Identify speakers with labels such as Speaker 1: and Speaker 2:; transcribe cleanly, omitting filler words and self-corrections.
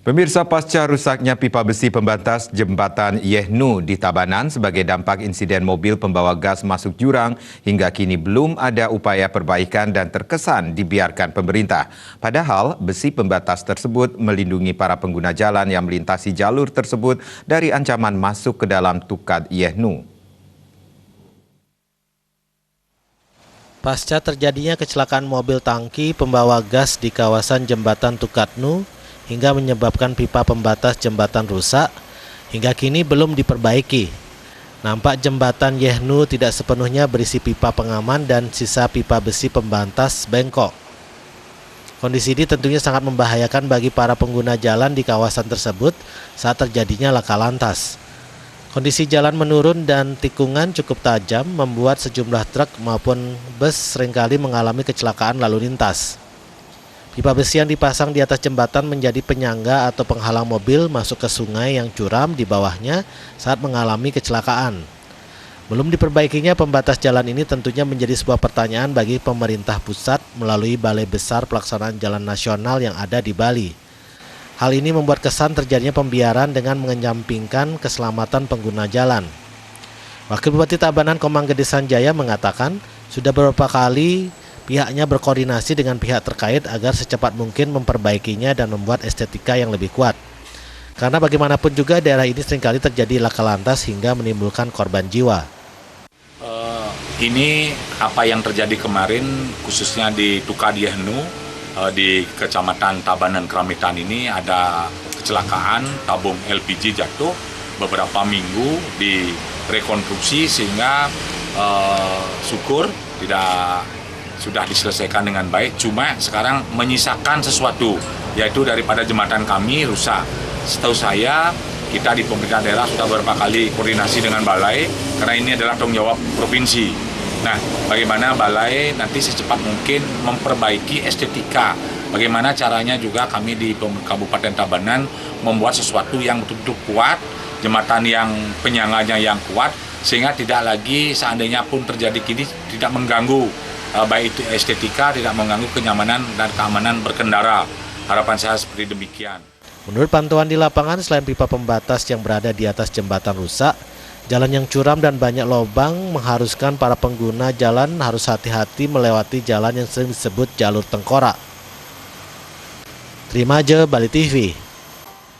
Speaker 1: Pemirsa, pasca rusaknya pipa besi pembatas jembatan Yehnu di Tabanan sebagai dampak insiden mobil pembawa gas masuk jurang, hingga kini belum ada upaya perbaikan dan terkesan dibiarkan pemerintah. Padahal besi pembatas tersebut melindungi para pengguna jalan yang melintasi jalur tersebut dari ancaman masuk ke dalam Tukad Yehnu.
Speaker 2: Pasca terjadinya kecelakaan mobil tangki pembawa gas di kawasan jembatan Tukadnu hingga menyebabkan pipa pembatas jembatan rusak, hingga kini belum diperbaiki. Nampak jembatan Yehnu tidak sepenuhnya berisi pipa pengaman dan sisa pipa besi pembatas bengkok. Kondisi ini tentunya sangat membahayakan bagi para pengguna jalan di kawasan tersebut saat terjadinya laka lantas. Kondisi jalan menurun dan tikungan cukup tajam membuat sejumlah truk maupun bus seringkali mengalami kecelakaan lalu lintas. Pipa besi yang dipasang di atas jembatan menjadi penyangga atau penghalang mobil masuk ke sungai yang curam di bawahnya saat mengalami kecelakaan. Belum diperbaikinya pembatas jalan ini tentunya menjadi sebuah pertanyaan bagi pemerintah pusat melalui Balai Besar Pelaksanaan Jalan Nasional yang ada di Bali. Hal ini membuat kesan terjadinya pembiaran dengan mengenyampingkan keselamatan pengguna jalan. Wakil Bupati Tabanan Komang Gede Sanjaya mengatakan sudah beberapa kali pihaknya berkoordinasi dengan pihak terkait agar secepat mungkin memperbaikinya dan membuat estetika yang lebih kuat. Karena bagaimanapun juga daerah ini seringkali terjadi laka lantas hingga menimbulkan korban jiwa.
Speaker 3: Ini apa yang terjadi kemarin khususnya di Tukad Yehnu di Kecamatan Tabanan Keramitan ini ada kecelakaan tabung LPG jatuh beberapa minggu direkonstruksi sehingga syukur sudah diselesaikan dengan baik, cuma sekarang menyisakan sesuatu, yaitu daripada jembatan kami rusak. Setahu saya, kita di pemerintah daerah sudah beberapa kali koordinasi dengan balai, karena ini adalah tanggung jawab provinsi. Nah, bagaimana balai nanti secepat mungkin memperbaiki estetika, bagaimana caranya juga kami di Kabupaten Tabanan membuat sesuatu yang betul-betul kuat, jembatan yang penyangganya yang kuat, sehingga tidak lagi seandainya pun terjadi kini tidak mengganggu baik itu estetika, tidak mengganggu kenyamanan dan keamanan berkendara. Harapan saya seperti demikian.
Speaker 2: Menurut pantauan di lapangan, selain pipa pembatas yang berada di atas jembatan rusak, jalan yang curam dan banyak lubang mengharuskan para pengguna jalan harus hati-hati melewati jalan yang sering disebut jalur tengkorak. Trimaja, Bali TV.